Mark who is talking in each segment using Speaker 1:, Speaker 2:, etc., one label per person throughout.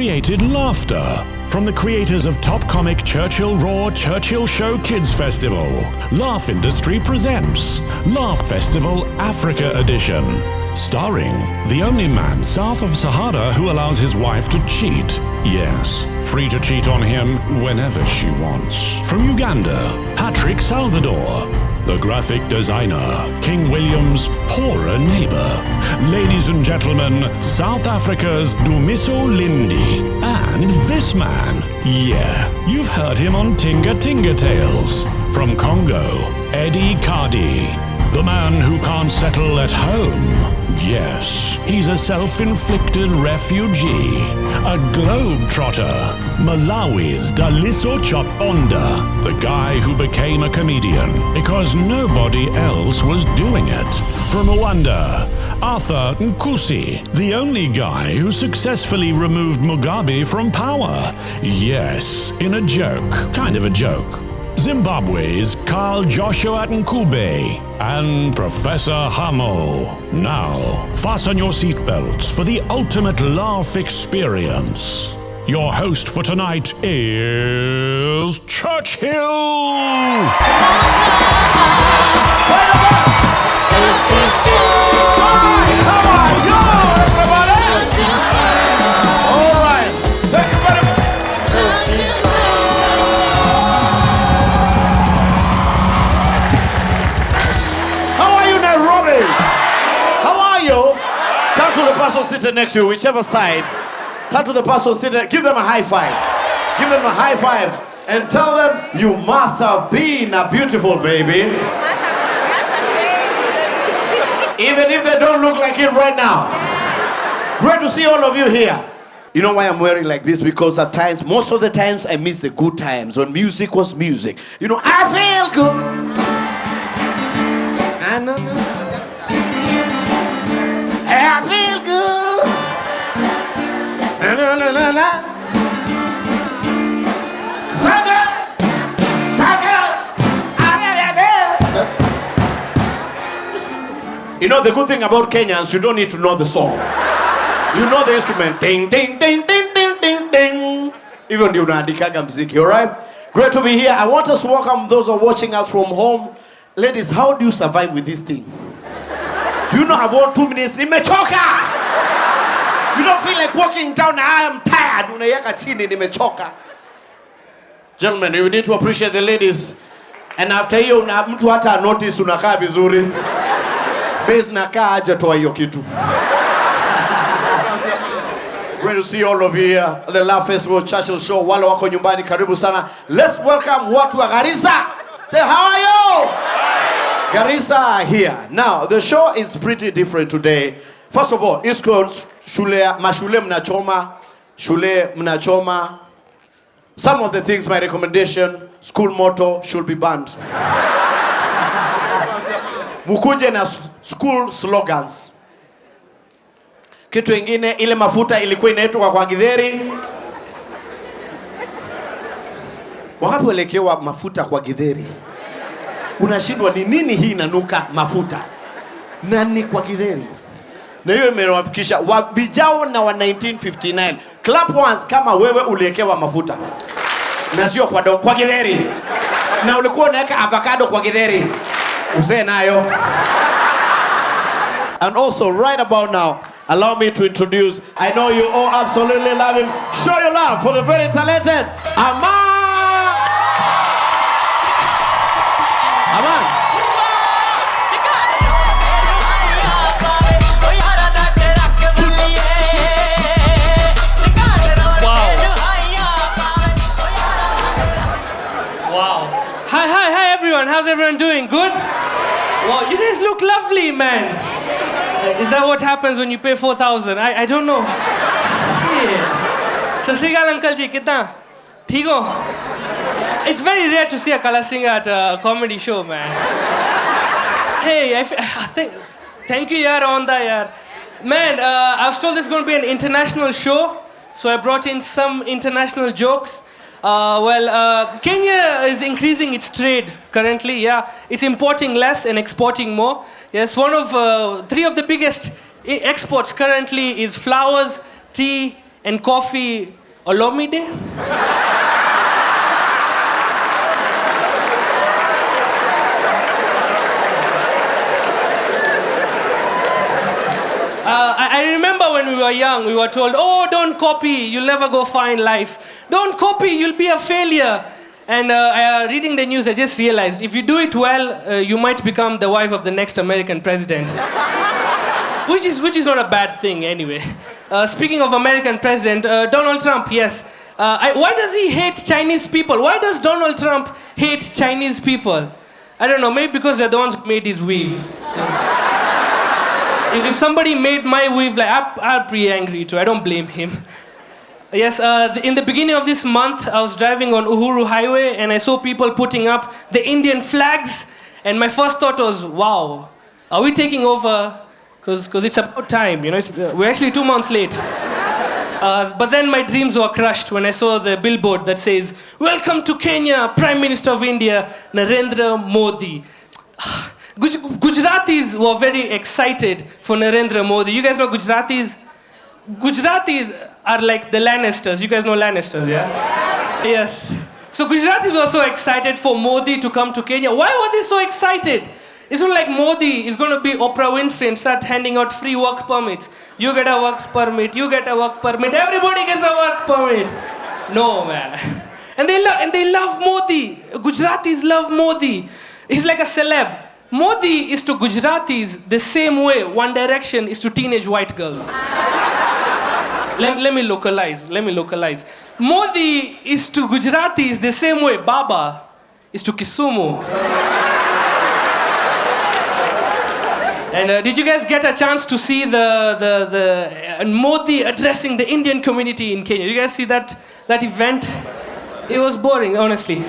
Speaker 1: created laughter. From the creators of top comic Churchill Churchill Show Kids Festival, Laugh Industry presents Laugh Festival Africa Edition. Starring the only man south of Sahara who allows his wife to cheat. Yes, free to cheat on him whenever she wants. From Uganda, Patrick Salvador. The graphic designer, King William's poorer neighbor. Ladies and gentlemen, South Africa's Dumiso Lindi. And this man, yeah, you've heard him on Tinga Tinga Tales. From Congo, Eddie Cardi. The man who can't settle at home. Yes, he's a self-inflicted refugee, a globetrotter, Malawi's Daliso Chaponda, the guy who became a comedian because nobody else was doing it. From Rwanda, Arthur Nkusi, the only guy who successfully removed Mugabe from power. Yes, in a joke, kind of a joke. Zimbabwe's Carl Joshua Nkube and Professor Hamo. Now, fasten your seatbelts for the ultimate laugh experience. Your host for tonight is Churchill!
Speaker 2: Come on, go everybody! All right, thank you very much. How are you? Turn to the person sitting next to you, whichever side. Turn to the person sitting, give them a high five. Give them a high five and tell them you must have been a beautiful baby. Even if they don't look like it right now. Great to see all of you here. You know why I'm wearing like this? Because at times, most of the times, I miss the good times when music was music. You know, I feel good. I feel good. Na, na, na, na. Saga, saga. You know the good thing about Kenyans, you don't need to know the song. You know the instrument. Ding, ding, ding, ding, ding, ding, ding. Even you know the music, alright? Great to be here. I want us to welcome those who are watching us from home. Ladies, how do you survive with this thing? Do you know I've worked 2 minutes? Nimechoka! You don't feel like walking down. I am tired. Unayeka chini nimechoka. Gentlemen, you need to appreciate the ladies. And after hiyo mtu hata notice unakaa vizuri. Base nakaa aje toa hiyo kitu. Great to see all of you here at the Laugh Festival Churchill Show. Wale wako nyumbani karibu sana. Let's welcome watu wa Garissa. Say, how are you? Garissa are here. Now, the show is pretty different today. First of all, it's called Mashule Mnachoma. Shule Mnachoma. Some of the things, my recommendation, school motto should be banned. Mukuje na school slogans. Kitu ingine, ile mafuta ilikuwa inaitwa kwa Githeri. Wangapi walekewa mafuta kwa Githeri? Unashindwa ni nini hii inanuka mafuta? Nani kwa Githeri? Na hiyo imewafikisha vijao na wa 1959. Clap once kama wewe uliwekewa mafuta. Na sio kwa Githeri. Na ulikuwa unaweka avocado kwa Githeri. Uzee nayo. And also right about now, allow me to introduce, I know you all absolutely love him. Show your love for the very talented Aman.
Speaker 3: How's everyone doing? Good? Wow, you guys look lovely, man. Is that what happens when you pay 4,000? I don't know. Shit. Sat Sri Akal, Uncle Ji, kitna? Theek ho? It's very rare to see a Kala singer at a comedy show, man. Hey, I think... Thank you, yaar, on that, yaar. Man, I was told this is going to be an international show, so I brought in some international jokes. Kenya is increasing its trade currently, yeah. It's importing less and exporting more. Yes, one of 3 of the biggest exports currently is flowers, tea, and coffee Olomide. I remember when we were young, we were told, oh, don't copy, you'll never go far in life. Don't copy, you'll be a failure. And reading the news, I just realized, if you do it well, you might become the wife of the next American president. which is not a bad thing, anyway. Speaking of American president, Donald Trump, yes. Why does he hate Chinese people? Why does Donald Trump hate Chinese people? I don't know, maybe because they're the ones who made his weave. If somebody made my weave, like, I'll be angry too. I don't blame him. Yes, in the beginning of this month, I was driving on Uhuru Highway and I saw people putting up the Indian flags. And my first thought was, wow, are we taking over? Because it's about time, you know, we're actually 2 months late. But then my dreams were crushed when I saw the billboard that says, welcome to Kenya, Prime Minister of India, Narendra Modi. Gujaratis were very excited for Narendra Modi. You guys know Gujaratis? Gujaratis are like the Lannisters. You guys know Lannisters, yeah? Yes. So Gujaratis were so excited for Modi to come to Kenya. Why were they so excited? It's not like Modi is going to be Oprah Winfrey and start handing out free work permits. You get a work permit, you get a work permit, everybody gets a work permit. No, man. And they love Modi. Gujaratis love Modi. He's like a celeb. Modi is to Gujaratis the same way One Direction is to teenage white girls. Let me localize. Modi is to Gujaratis the same way Baba is to Kisumu. And did you guys get a chance to see the Modi addressing the Indian community in Kenya? You guys see that event? It was boring, honestly.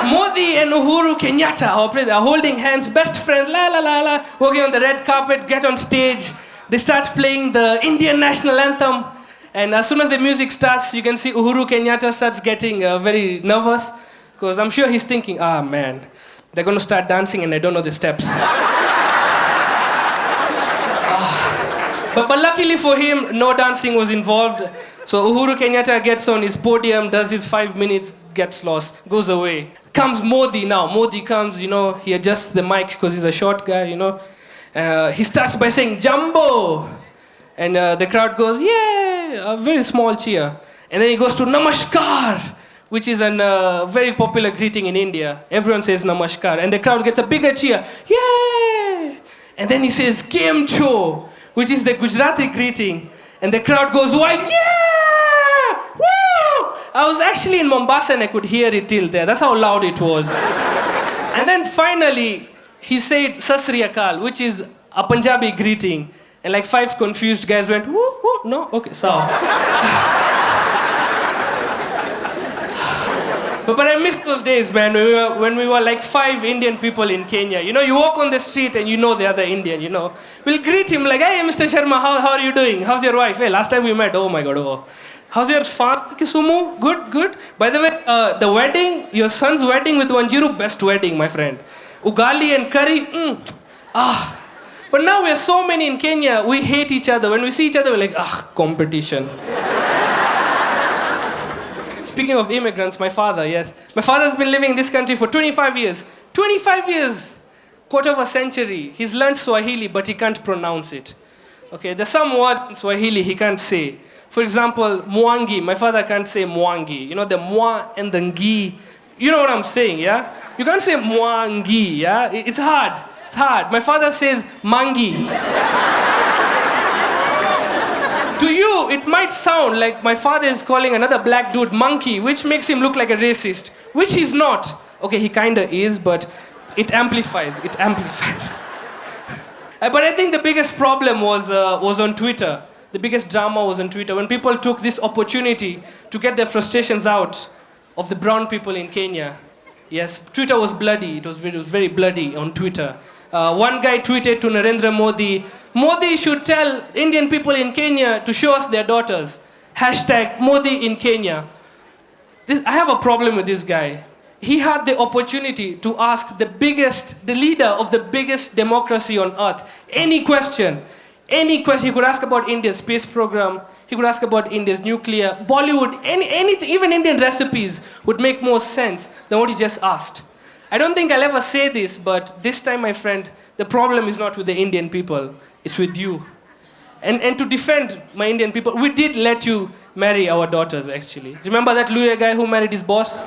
Speaker 3: Modi and Uhuru Kenyatta, our president, are holding hands, best friends, walking on the red carpet, get on stage. They start playing the Indian national anthem. And as soon as the music starts, you can see Uhuru Kenyatta starts getting very nervous. Because I'm sure he's thinking, man, they're going to start dancing and I don't know the steps. But luckily for him, no dancing was involved. So Uhuru Kenyatta gets on his podium, does his 5 minutes, gets lost, goes away. Comes Modi now. Modi comes, you know, he adjusts the mic because he's a short guy, you know. He starts by saying, Jumbo! And the crowd goes, yay! A very small cheer. And then he goes to Namaskar, which is a very popular greeting in India. Everyone says Namaskar. And the crowd gets a bigger cheer. Yay! And then he says, Kemcho, which is the Gujarati greeting. And the crowd goes, why, yeah! Woo! I was actually in Mombasa and I could hear it till there. That's how loud it was. And then finally, he said Sasri Akal, which is a Punjabi greeting. And like 5 confused guys went, woo, woo, no, okay, so. But I miss those days, man, when we were like 5 Indian people in Kenya. You know, you walk on the street and you know the other Indian, you know. We'll greet him like, hey, Mr. Sharma, how are you doing? How's your wife? Hey, last time we met, oh my God, oh. How's your farm, Kisumu? Good. By the way, the wedding, your son's wedding with Wanjiru, best wedding, my friend. Ugali and curry, But now we're so many in Kenya, we hate each other. When we see each other, we're like, competition. Speaking of immigrants, my father, yes. My father's been living in this country for 25 years. 25 years! Quarter of a century. He's learned Swahili, but he can't pronounce it. Okay, there's some words in Swahili he can't say. For example, Mwangi. My father can't say Mwangi. You know, the Mwa and the Ngi. You know what I'm saying, yeah? You can't say Mwangi, yeah? It's hard. It's hard. My father says Mangi. To you, it might sound like my father is calling another black dude monkey, which makes him look like a racist, which he's not. Okay, he kinda is, but it amplifies. But I think the biggest problem was on Twitter. The biggest drama was on Twitter, when people took this opportunity to get their frustrations out of the brown people in Kenya. Yes, Twitter was bloody. It was very bloody on Twitter. One guy tweeted to Narendra Modi, Modi should tell Indian people in Kenya to show us their daughters. Hashtag Modi in Kenya. I have a problem with this guy. He had the opportunity to ask the leader of the biggest democracy on earth, any question. He could ask about India's space program. He could ask about India's nuclear, Bollywood, anything, even Indian recipes would make more sense than what he just asked. I don't think I'll ever say this, but this time, my friend, the problem is not with the Indian people, it's with you. And to defend my Indian people, we did let you marry our daughters, actually. Remember that lawyer guy who married his boss?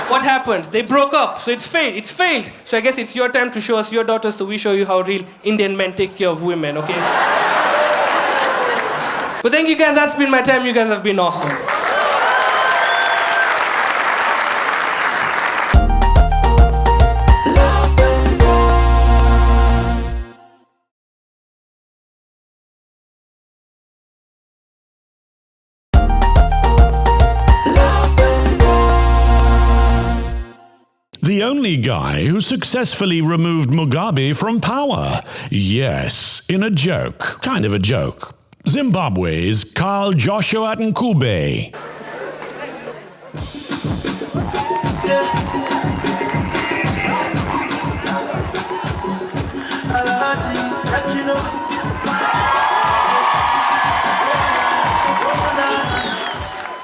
Speaker 3: What happened? They broke up, so it's failed. It's failed. So I guess it's your time to show us your daughters, so we show you how real Indian men take care of women, okay? But thank you guys, that's been my time. You guys have been awesome.
Speaker 1: The only guy who successfully removed Mugabe from power. Yes, in a joke. Kind of a joke. Zimbabwe's Carl Joshua Nkube.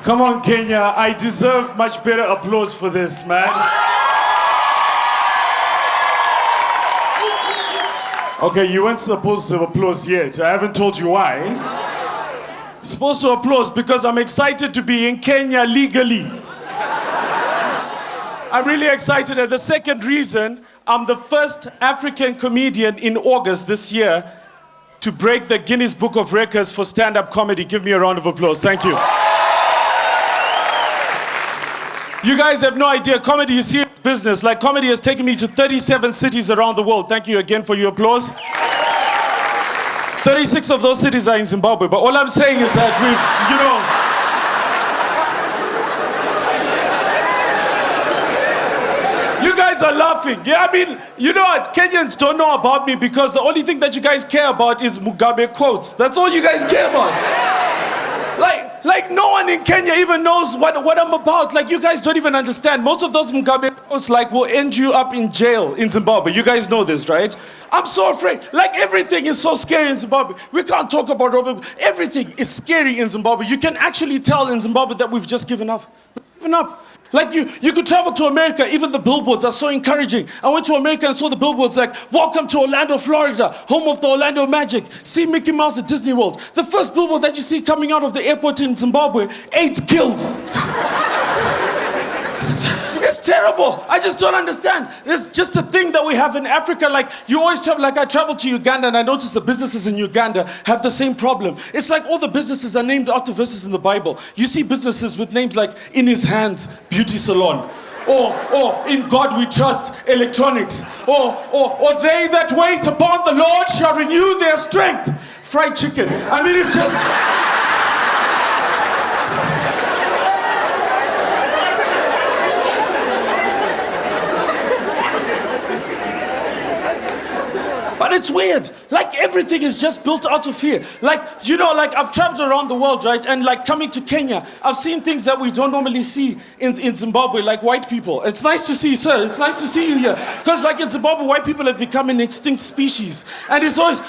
Speaker 4: Come on, Kenya. I deserve much better applause for this, man. Okay, you weren't supposed to applause yet. I haven't told you why. You're supposed to applause because I'm excited to be in Kenya legally. I'm really excited. And the second reason, I'm the first African comedian in August this year to break the Guinness Book of Records for stand-up comedy. Give me a round of applause. Thank you. You guys have no idea, comedy is serious business. Like, comedy has taken me to 37 cities around the world. Thank you again for your applause. 36 of those cities are in Zimbabwe, but all I'm saying is that you guys are laughing. Yeah, I mean, you know what? Kenyans don't know about me because the only thing that you guys care about is Mugabe quotes. That's all you guys care about. Like no one in Kenya even knows what I'm about. Like, you guys don't even understand. Most of those Mugabe quotes, like, will end you up in jail in Zimbabwe. You guys know this, right? I'm so afraid. Like, everything is so scary in Zimbabwe. We can't talk about Robert. Everything is scary in Zimbabwe. You can actually tell in Zimbabwe that we've just given up. We've given up. Like, you could travel to America, even the billboards are so encouraging. I went to America and saw the billboards like, welcome to Orlando, Florida, home of the Orlando Magic. See Mickey Mouse at Disney World. The first billboard that you see coming out of the airport in Zimbabwe, 8 kills. It's terrible. I just don't understand. It's just a thing that we have in Africa. Like, you always travel, like I traveled to Uganda and I noticed the businesses in Uganda have the same problem. It's like all the businesses are named after verses in the Bible. You see businesses with names like In His Hands, Beauty Salon. Or In God We Trust, Electronics. Or They That Wait Upon the Lord Shall Renew Their Strength, Fried Chicken. I mean, it's just... But it's weird. Like, everything is just built out of fear. Like, you know, like, I've traveled around the world, right? And like, coming to Kenya, I've seen things that we don't normally see in Zimbabwe, like white people. It's nice to see, sir. It's nice to see you here. Because like in Zimbabwe, white people have become an extinct species. And it's always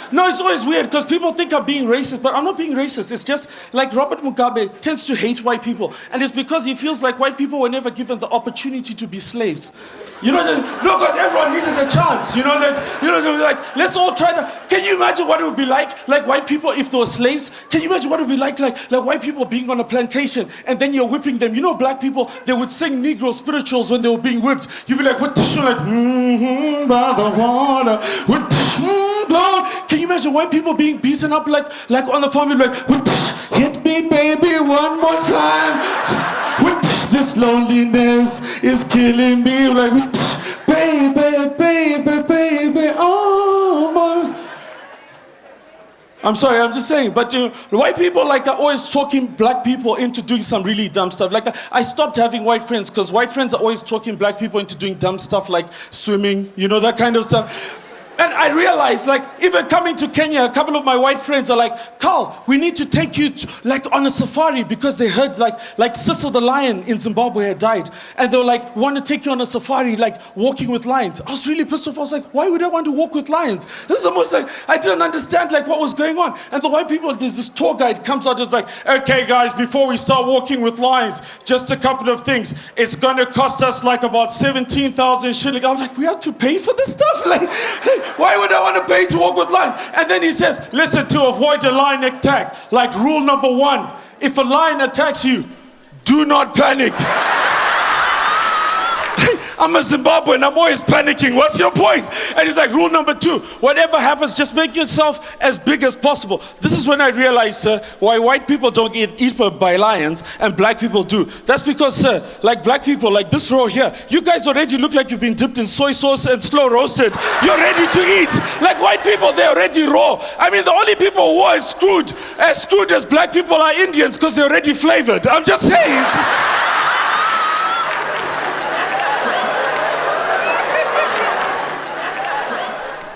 Speaker 4: weird because people think I'm being racist, but I'm not being racist. It's just like Robert Mugabe tends to hate white people. And it's because he feels like white people were never given the opportunity to be slaves. You know, no, because everyone needed a chance. You know, like, let's all try to. Can you imagine what it would be like white people if they were slaves? Can you imagine what it would be like white people being on a plantation and then you're whipping them? You know, black people, they would sing Negro spirituals when they were being whipped. You'd be like, what? Like, by the water. What? Lord. Can you imagine white people being beaten up like on the farm? You'd be like, what? Hit me, baby, one more time. What? This loneliness is killing me. Like, baby, oh my. I'm sorry, I'm just saying, but white people like are always talking black people into doing some really dumb stuff. Like, I stopped having white friends because white friends are always talking black people into doing dumb stuff like swimming, you know, that kind of stuff. And I realized, like, even coming to Kenya, a couple of my white friends are like, Carl, we need to take you like on a safari, because they heard like Cecil the lion in Zimbabwe had died. And they were like, want to take you on a safari, like walking with lions. I was really pissed off. I was like, why would I want to walk with lions? This is almost like, I didn't understand like what was going on. And the white people, this tour guide comes out, is like, okay guys, before we start walking with lions, just a couple of things. It's going to cost us like about 17,000 shillings. I'm like, we have to pay for this stuff? Like why would I want to pay to walk with lions? And then he says, listen, to avoid a lion attack, like rule number 1, if a lion attacks you, do not panic. I'm a Zimbabwean, I'm always panicking. What's your point? And he's like, rule number 2, whatever happens, just make yourself as big as possible. This is when I realized, sir, why white people don't get eaten by lions and black people do. That's because, sir, like black people, like this row here, you guys already look like you've been dipped in soy sauce and slow roasted. You're ready to eat. Like white people, they're already raw. I mean, the only people who are screwed as black people are Indians, because they're already flavored. I'm just saying.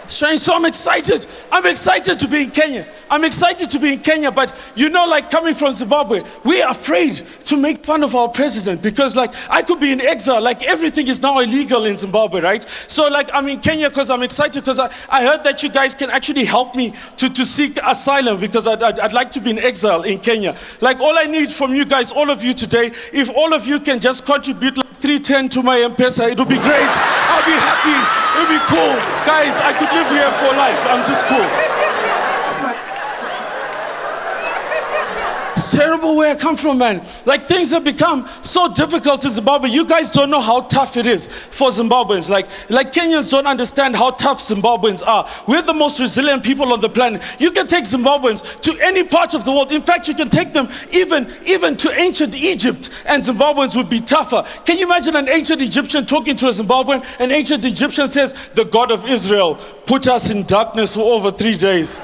Speaker 4: So I'm excited. I'm excited to be in Kenya. I'm excited to be in Kenya, but you know, like coming from Zimbabwe, we're afraid to make fun of our president, because like I could be in exile. Like everything is now illegal in Zimbabwe, right? So like I'm in Kenya because I'm excited, because I heard that you guys can actually help me to seek asylum, because I'd like to be in exile in Kenya. Like all I need from you guys, all of you today, if all of you can just contribute like 310 to my M-Pesa, it'll be great. I'll be happy. It'll be cool. Guys, I could live here for life. I'm just cool. It's terrible where I come from, man. Like things have become so difficult in Zimbabwe. You guys don't know how tough it is for Zimbabweans. Like Kenyans don't understand how tough Zimbabweans are. We're the most resilient people on the planet. You can take Zimbabweans to any part of the world. In fact, you can take them even to ancient Egypt, and Zimbabweans would be tougher. Can you imagine an ancient Egyptian talking to a Zimbabwean? An ancient Egyptian says, the God of Israel put us in darkness for over 3 days.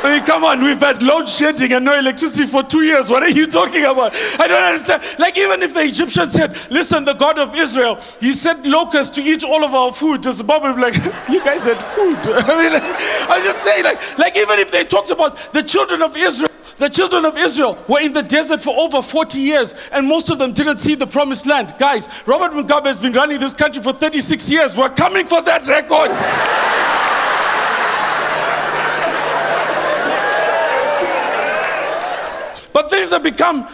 Speaker 4: I mean, come on, we've had load shedding and no electricity for 2 years. What are you talking about? I don't understand. Like, even if the Egyptian said, listen, the God of Israel, he sent locusts to eat all of our food, the Zimbabwe would be like, you guys had food. I mean, I was just saying, like even if they talked about the children of Israel, the children of Israel were in the desert for over 40 years, and most of them didn't see the promised land. Guys, Robert Mugabe has been running this country for 36 years. We're coming for that record. But things have become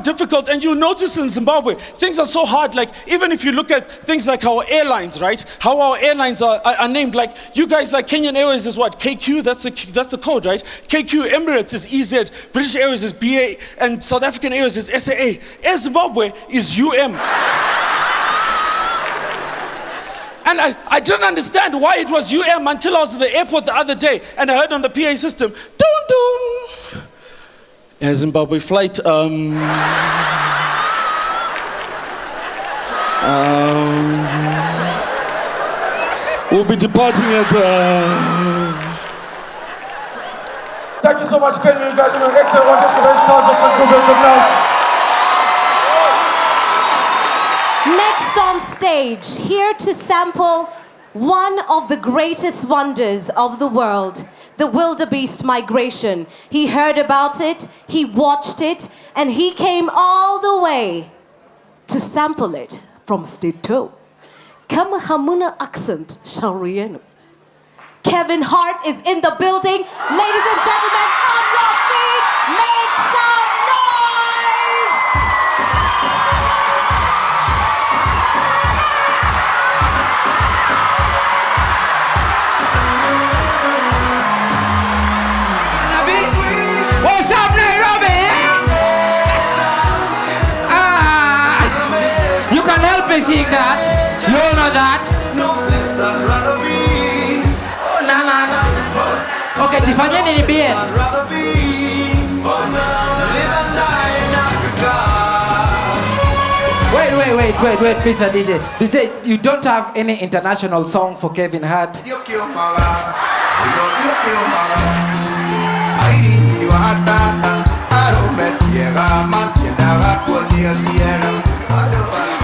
Speaker 4: difficult, and you notice in Zimbabwe, things are so hard. Like, even if you look at things like our airlines, right? How our airlines are named. Like, you guys, like Kenyan Airways is what? KQ, that's the code, right? KQ, Emirates is EZ, British Airways is BA, and South African Airways is SAA. Air Zimbabwe is UM. And I didn't understand why it was UM until I was at the airport the other day, and I heard on the PA system, dun. Air Zimbabwe flight, we'll be departing at, Thank you so much, Kenya. You guys are doing excellent, wonderful, very good night.
Speaker 5: Next on stage, here to sample one of the greatest wonders of the world, the wildebeest migration. He heard about it, he watched it, and he came all the way to sample it from state two. Kama hamuna accent, shaurienu. Kevin Hart is in the building. Ladies and gentlemen, on your feet, make some noise!
Speaker 6: What's up, Nairobi? You can help me sing that. You all know that. Oh, nah. Okay, tifanyeni ni bien. Wait, Peter DJ. DJ, you don't have any international song for Kevin Hart?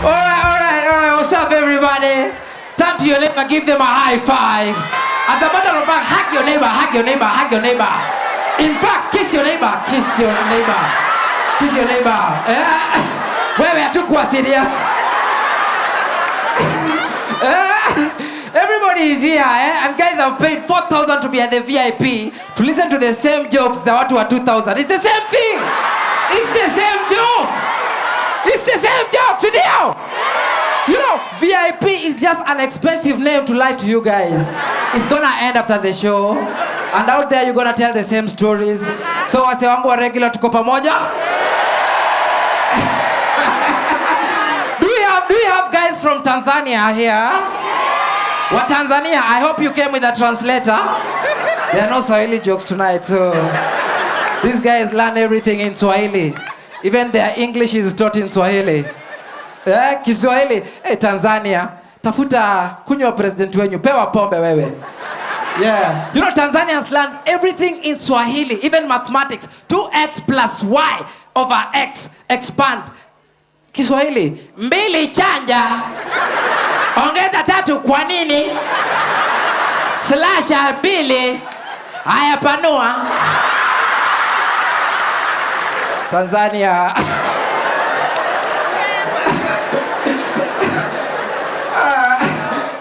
Speaker 6: Alright, what's up everybody? Turn to to your neighbor, give them a high five. As a matter of fact, hug your neighbor, hug your neighbor, hug your neighbor. In fact, kiss your neighbor, kiss your neighbor. Kiss your neighbor. Wewe hatukuwa serious. Everybody is here, and guys have paid 4,000 to be at the VIP to listen to the same jokes za watu wa 2,000. It's the same thing. It's the same joke. It's the same joke, sindio? You know, VIP is just an expensive name to lie to you guys. It's gonna end after the show. And out there you're gonna tell the same stories. So wase wangu wa regular tuko pamoja? Do we have guys from Tanzania here? What Tanzania? I hope you came with a translator. There are no Swahili jokes tonight, so these guys learn everything in Swahili. Even their English is taught in Swahili. Kiswahili. Hey, Tanzania. Tafuta kunywa president wenyu. Pewa pombe wewe. Yeah. You know, Tanzanians learned everything in Swahili, even mathematics. 2x plus y over x. Expand. Kiswahili. Mbili chanja. Ongeza tatu kwa nini? Slasha mbili. Haya panua. Tanzania.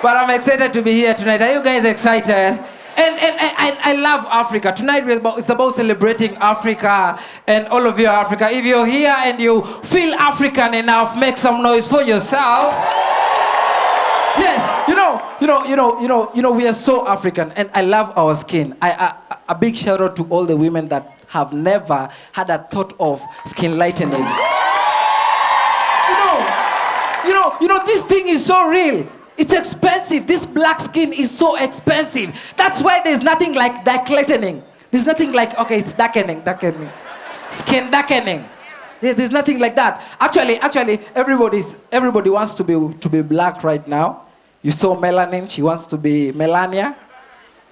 Speaker 6: But I'm excited to be here tonight. Are you guys excited? And I love Africa. Tonight it's about celebrating Africa and all of you Africa. If you're here and you feel African enough, make some noise for yourself. Yes, you know, we are so African, and I love our skin. A big shout out to all the women that have never had a thought of skin lightening. You know, this thing is so real. It's expensive. This black skin is so expensive. That's why there's nothing like lightening. There's nothing like, okay, it's darkening. Skin darkening. There's nothing like that. Actually, everybody wants to be black right now. You saw Melanin. She wants to be Melania.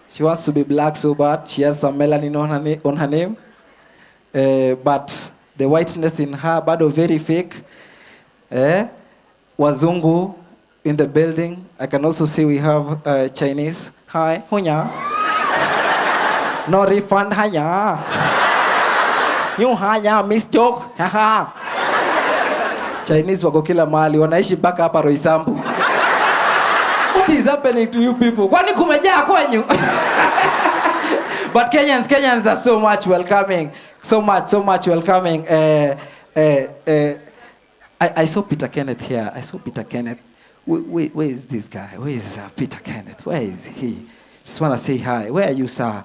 Speaker 6: She wants to be black so bad. She has some melanin on her name. But the whiteness in her, bado very fake. Wazungu in the building. I can also see we have Chinese. Hi, hunya. No refund, hanya. You hanya, miss joke. Haha. Chinese wako kila mahali, wanaishi mpaka hapa Roysambu. What is happening to you people? Kwani kumejaa kwenyu? But Kenyans are so much welcoming. So much welcoming. I saw Peter Kenneth here. Where is this guy? Where is Peter Kenneth? Where is he? Just want to say hi. Where are you, sir?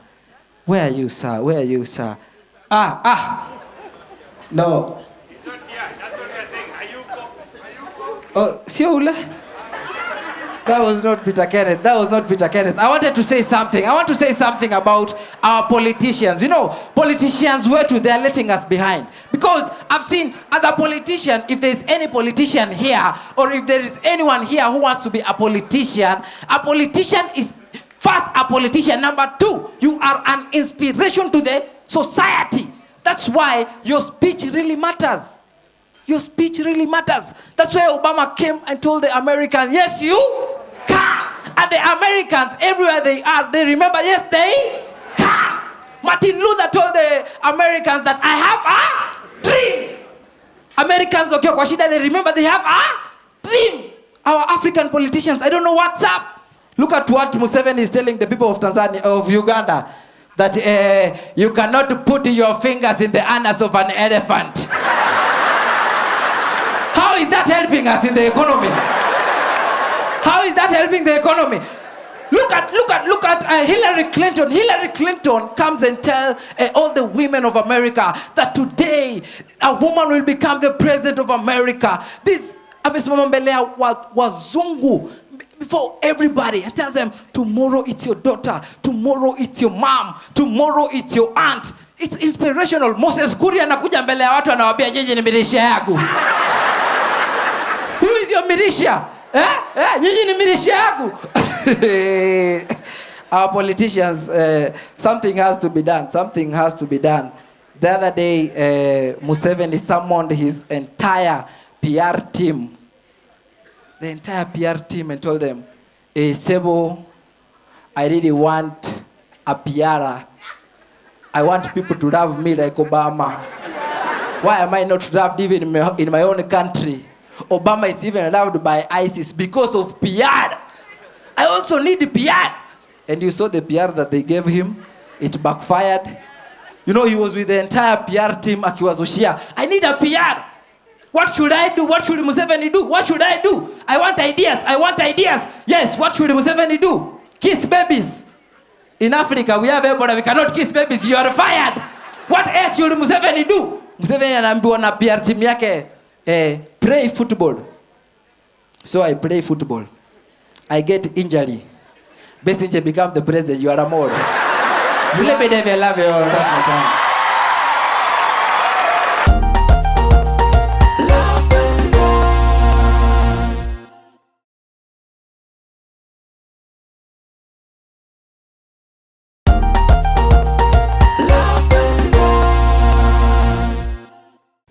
Speaker 6: Where are you, sir? No.
Speaker 7: He's not here. That's what we are saying. Are you cough?
Speaker 6: Oh, Siole? That was not Peter Kenneth. I wanted to say something. I want to say something about our politicians. You know, politicians, where to they're letting us behind. Because I've seen, as a politician, if there's any politician here, or if there is anyone here who wants to be a politician is first a politician. Number two, you are an inspiration to the society. That's why your speech really matters. Your speech really matters. That's why Obama came and told the Americans, yes, you can. And the Americans, everywhere they are, they remember, yes, they can. Martin Luther told the Americans that I have a dream. Americans, okay, kwa shida, they remember they have a dream. Our African politicians, I don't know what's up. Look at what Museveni is telling the people of Tanzania, of Uganda, that you cannot put your fingers in the anus of an elephant. How is that helping us in the economy? How is that helping the economy? Look at Hillary Clinton. Hillary Clinton comes and tells all the women of America that today a woman will become the president of America. This amesimama mbele ya wazungu before everybody and tells them, tomorrow it's your daughter, tomorrow it's your mom, tomorrow it's your aunt. It's inspirational. Moses Kuria anakuja mbele ya watu anawaambia nyinyi ni milisha yangu. Who is your militia? Nyinyi ni militia yangu. Our politicians, something has to be done. The other day, Museveni summoned his entire PR team. The entire PR team and told them, Sebo, I really want a PR. I want people to love me like Obama. Why am I not loved even in my own country? Obama is even loved by ISIS because of PR. I also need PR. And you saw the PR that they gave him. It backfired. You know, he was with the entire PR team. Akiwazushia, I need a PR. What should I do? What should Museveni do? What should I do? I want ideas. Yes, what should Museveni do? Kiss babies. In Africa, we have Ebola. We cannot kiss babies. You are fired. What else should Museveni do? Museveni anaambiwa na PR team yake, play football. So I play football. I get injury. Besinje become the president. You are a mole. Sleepy Devil, love you all. That's my time.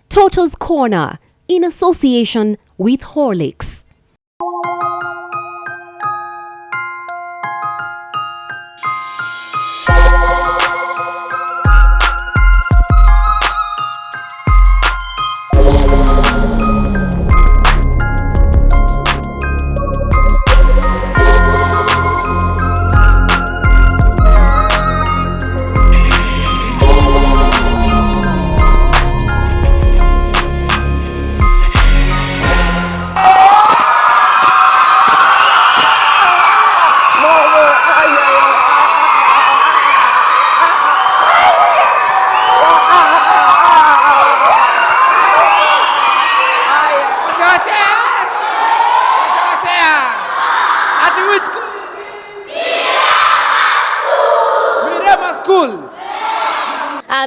Speaker 8: Toto's Corner, in association with Horlicks.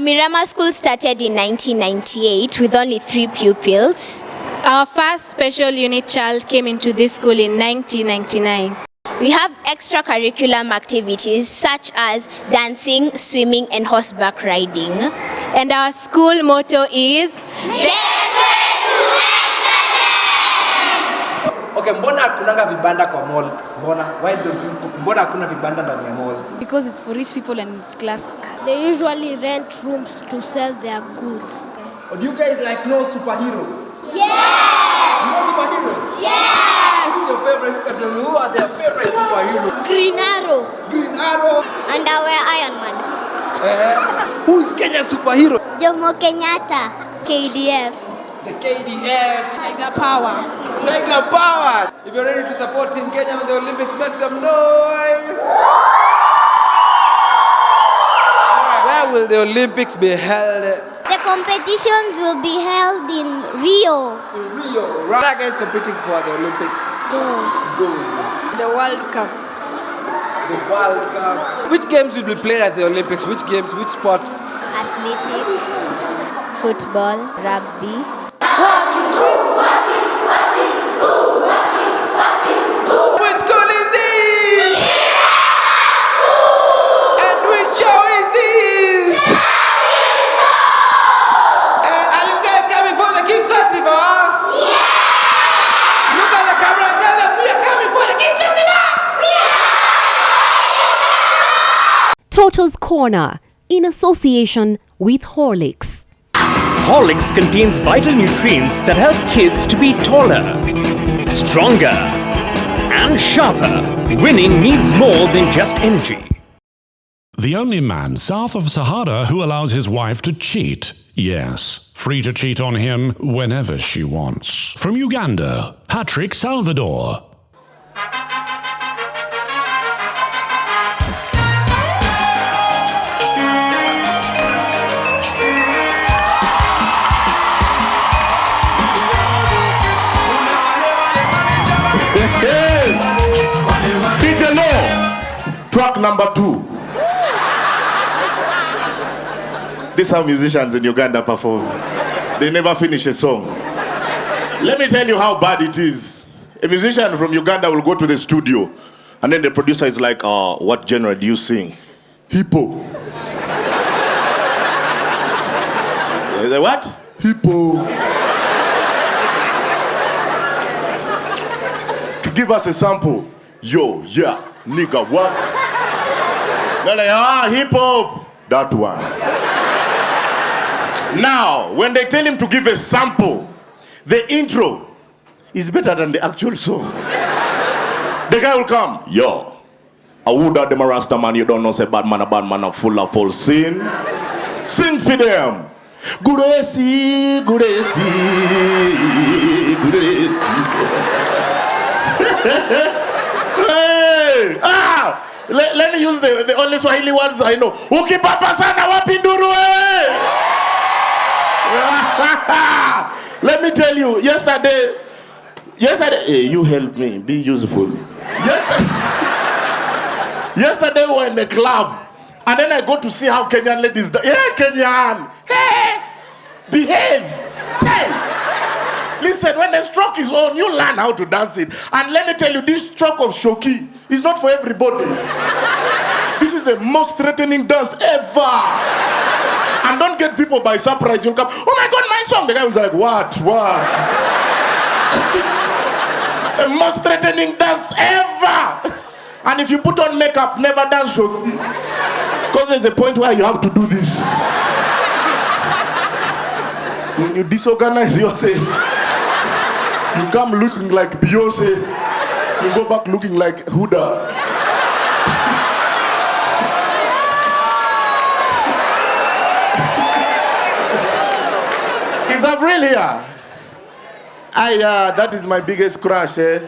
Speaker 9: Mirama School started in 1998 with only 3 pupils.
Speaker 10: Our first special unit child came into this school in 1999.
Speaker 9: We have extracurricular activities such as dancing, swimming, and horseback riding.
Speaker 10: And our school motto is
Speaker 9: Gateway to Excellence!
Speaker 6: Okay, mbona hakunanga vibanda kwa mall? Mbona hakuna vibanda ndani ya mall?
Speaker 11: Because it's for rich people and it's classic.
Speaker 12: They usually rent rooms to sell their goods.
Speaker 6: Oh, do you guys know superheroes?
Speaker 12: Yes!
Speaker 6: You know superheroes?
Speaker 12: Yes!
Speaker 6: Who's your favorite? You can tell me who are their favorite superheroes?
Speaker 12: Green Arrow.
Speaker 6: Green Arrow.
Speaker 12: Underwear Iron Man.
Speaker 6: Who is Kenya's superhero?
Speaker 12: Jomo Kenyatta. KDF.
Speaker 6: The KDF.
Speaker 11: Tiger Power.
Speaker 6: Tiger Power. If you're ready to support Team Kenya in the Olympics, make some noise. Where will the Olympics be held?
Speaker 12: The competitions will be held in Rio.
Speaker 6: In Rio. What are guys competing for the Olympics?
Speaker 12: Gold.
Speaker 11: The World Cup.
Speaker 6: The World Cup. Which games will be played at the Olympics? Which games? Which sports?
Speaker 12: Athletics. Football. Rugby.
Speaker 6: Which school is this? And which show is this? And are you guys coming for the Kids Festival? Yeah! Look at the camera and tell them we are coming for the Kids Festival!
Speaker 8: Toto's Corner, in association with Horlicks.
Speaker 13: Horlicks contains vital nutrients that help kids to be taller, stronger, and sharper. Winning needs more than just energy.
Speaker 1: The only man south of Sahara who allows his wife to cheat. Yes, free to cheat on him whenever she wants. From Uganda, Patrick Salvador.
Speaker 14: Track number 2. This is how musicians in Uganda perform. They never finish a song. Let me tell you how bad it is. A musician from Uganda will go to the studio, and then the producer is like, what genre do you sing? Hippo. The what? Hippo. Give us a sample. Yo, yeah, nigga, what? They're like, hip hop. That one. Now, when they tell him to give a sample, the intro is better than the actual song. The guy will come, yo, I would have them a Rasta man, you don't know, say bad man, a full of full sin. Sing for them. Guresi, guresi, guresi. Hey, let me use the only Swahili words I know. Ukipapa sana wapi nduru wewe? Let me tell you, yesterday, hey, you help me, be useful. Yesterday we were in the club, and then I go to see how Kenyan ladies dance. Yeah, Kenyan. Hey, behave. Hey. Listen, when the stroke is on, you learn how to dance it. And let me tell you, this stroke of shoki is not for everybody. This is the most threatening dance ever. And don't get people by surprise. You'll come, oh my God, my song. The guy was like, what? The most threatening dance ever. And if you put on makeup, never dance shoki. Because there's a point where you have to do this. When you disorganize yourself, you come looking like Beyonce, you go back looking like Huda. Is Avril here? That is my biggest crush, eh?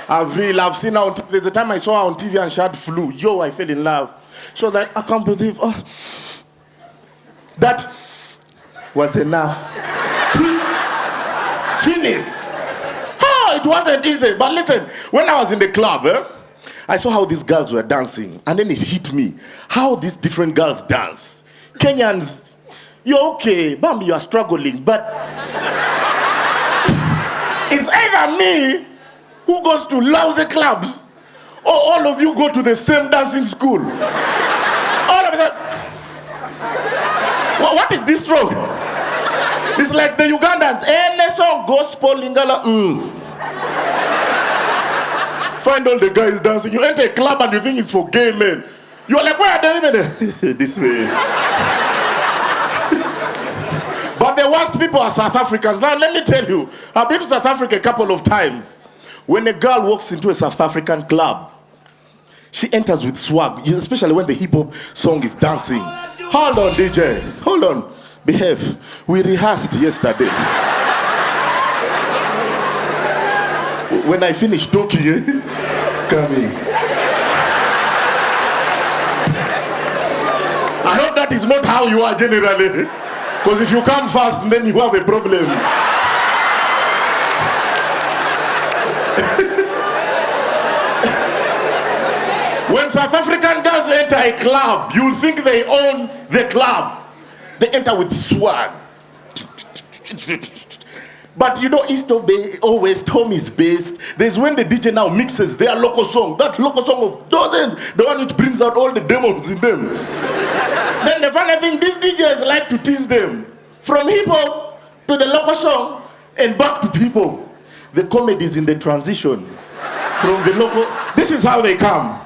Speaker 14: Avril, I've seen her on TV. There's a time I saw her on TV and she had flu. Yo, I fell in love. She was like, I can't believe, that was enough. Finished. It wasn't easy. But listen, when I was in the club, I saw how these girls were dancing. And then it hit me. How these different girls dance. Kenyans, you're okay. Bambi, you are struggling. But it's either me who goes to lousy clubs or all of you go to the same dancing school. All of a sudden. What is this stroke? It's like the Ugandans. Any song, gospel, lingala, Find all the guys dancing. You enter a club and you think it's for gay men. You're like, where are they even? This way. But the worst people are South Africans. Now, let me tell you, I've been to South Africa a couple of times. When a girl walks into a South African club, she enters with swag, especially when the hip-hop song is dancing. Hold on, DJ. Hold on. Behave. We rehearsed yesterday. When I finish talking, coming. I hope that is not how you are generally. Because if you come fast, then you have a problem. When South African girls enter a club, you think they own the club. They enter with swag. But you know, East or West, home is best. There's when the DJ now mixes their local song. That local song of dozens, the one which brings out all the demons in them. Then the funny thing, these DJs like to tease them. From hip-hop to the local song and back to hip-hop. The comedy is in the transition. From the local, this is how they come.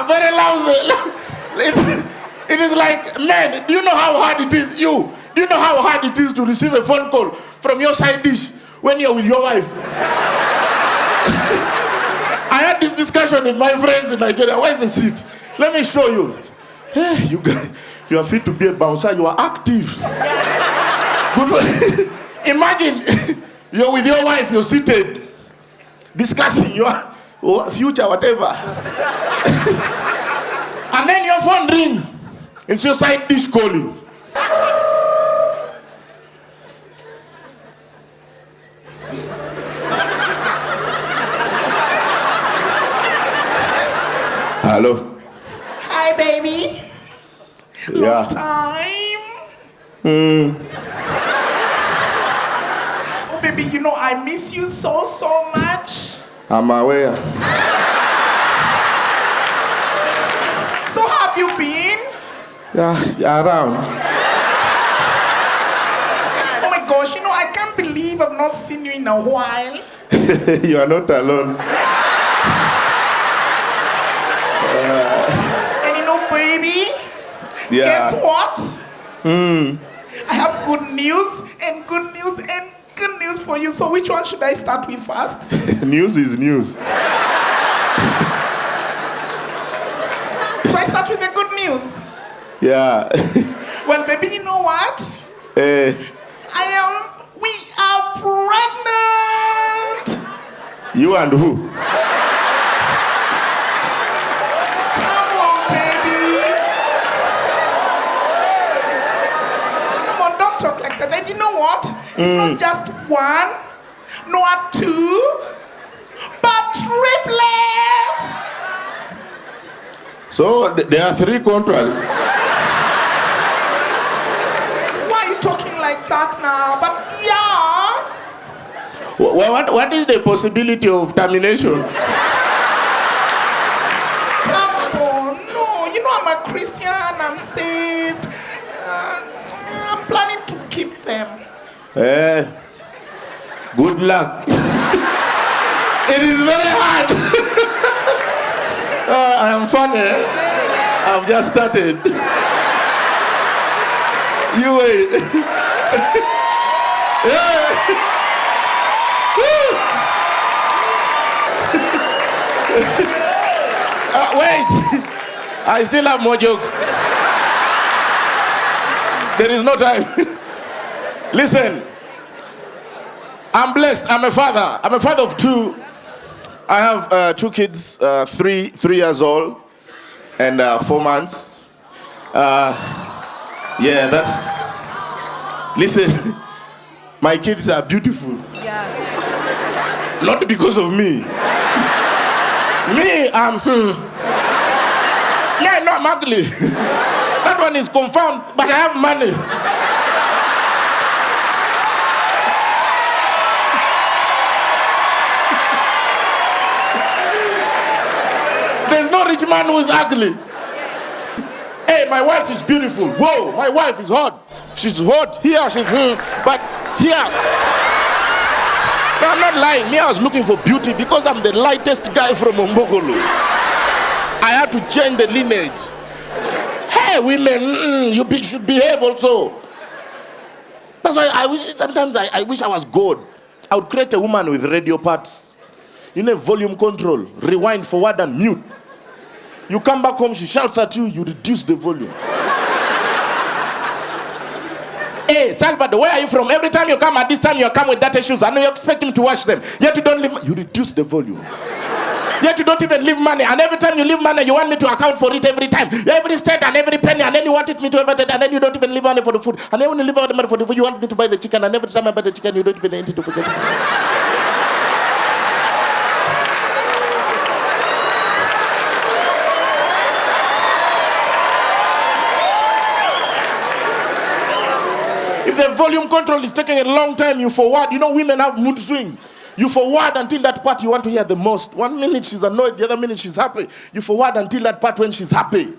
Speaker 14: Very lousy. It is like, man, do you know how hard it is? Do you know how hard it is to receive a phone call from your side dish when you're with your wife? I had this discussion with my friends in Nigeria. Where's the seat? Let me show you. Hey, you guys, you are fit to be a bouncer. You are active. Good. Imagine you're with your wife. You're seated, discussing your future, whatever. And then your phone rings. It's your side dish calling. Hello.
Speaker 15: Hi, baby.
Speaker 14: Yeah.
Speaker 15: Long time. Oh, baby, you know I miss you so much.
Speaker 14: I'm aware.
Speaker 15: So how have you been?
Speaker 14: Yeah, around.
Speaker 15: Oh my gosh, you know I can't believe I've not seen you in a while.
Speaker 14: You are not alone.
Speaker 15: And you know, baby,
Speaker 14: Yeah.
Speaker 15: guess what? I have good news and good news and good news for you. So which one should I start with first?
Speaker 14: News is news.
Speaker 15: So I start with the good news.
Speaker 14: Yeah.
Speaker 15: Well, baby, you know what?
Speaker 14: Eh,
Speaker 15: We are pregnant.
Speaker 14: you and who?
Speaker 15: Come on, baby. Come on, don't talk like that. And you know what? It's not just one, not two, but triplets.
Speaker 14: So there are 3 contracts.
Speaker 15: Why are you talking like that now? But yeah.
Speaker 14: What is the possibility of termination?
Speaker 15: Come on, no. You know I'm a Christian. I'm saved. I'm planning to keep them.
Speaker 14: Good luck. It is very hard. I am funny. I've just started. You wait. Wait. I still have more jokes. There is no time. Listen. I'm blessed. I'm a father. I'm a father of 2. I have 2 kids, 3 years old and 4 months. Yeah, that's... Listen, my kids are beautiful.
Speaker 11: Yeah.
Speaker 14: Not because of me. Me, I'm... Yeah, no, I'm ugly. That one is confound, but I have money. There's no rich man who is ugly. Hey, my wife is beautiful. Whoa, my wife is hot. She's hot. Here, she's but here. No, I'm not lying. Me, I was looking for beauty because I'm the lightest guy from Ombogolo. I had to change the lineage. Hey, women, you should behave also. That's why I wish, sometimes I wish I was God. I would create a woman with radio parts. You know, volume control, rewind, forward, and mute. You come back home, she shouts at you, you reduce the volume. Hey, Salvador, where are you from? Every time you come at this time, you come with dirty shoes. I know you expect him to wash them. Yet you don't leave, you reduce the volume. Yet you don't even leave money. And every time you leave money, you want me to account for it every time. Every cent and every penny. And then you wanted me to ever take, and then you don't even leave money for the food. And then when you leave out the money for the food, you want me to buy the chicken. And every time I buy the chicken, you don't even enter to put the chicken. If the volume control is taking a long time, you forward. You know, women have mood swings. You forward until that part you want to hear the most. 1 minute she's annoyed, the other minute she's happy. You forward until that part when she's happy.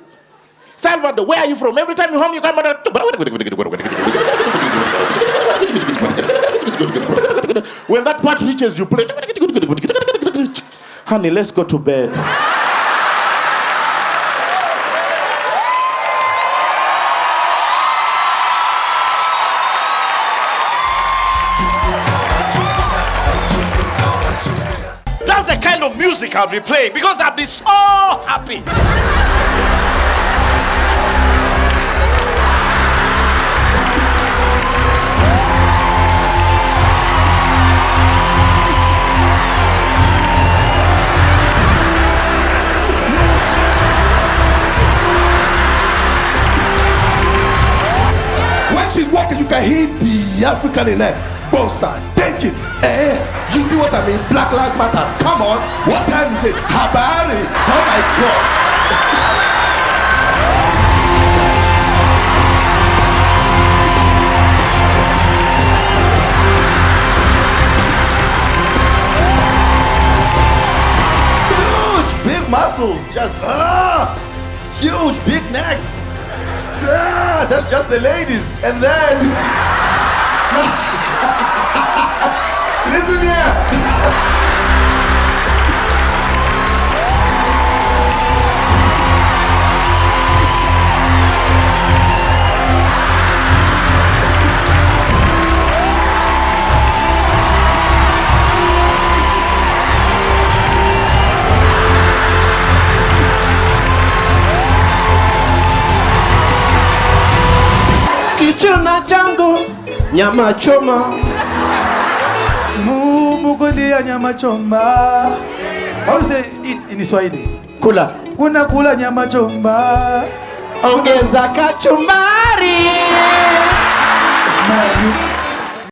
Speaker 14: Salvador, where are you from? Every time you home, you come out. When that part reaches, you play. Honey, let's go to bed.
Speaker 16: That's the kind of music I'll be playing because I'll be so happy.
Speaker 17: Tahiti, African elect. Bossa, take it. You see what I mean? Black Lives Matters. Come on. What time is it? Habari. Oh my God. Huge, big muscles. Just, it's huge, big necks. That's just the ladies. And then... Listen here.
Speaker 2: Kichuna changu nyama choma.
Speaker 17: Mugulia nyama choma. How do you say it in Swahili?
Speaker 2: Kula.
Speaker 17: Kuna kula nyama choma.
Speaker 2: Ongeza kachumbari.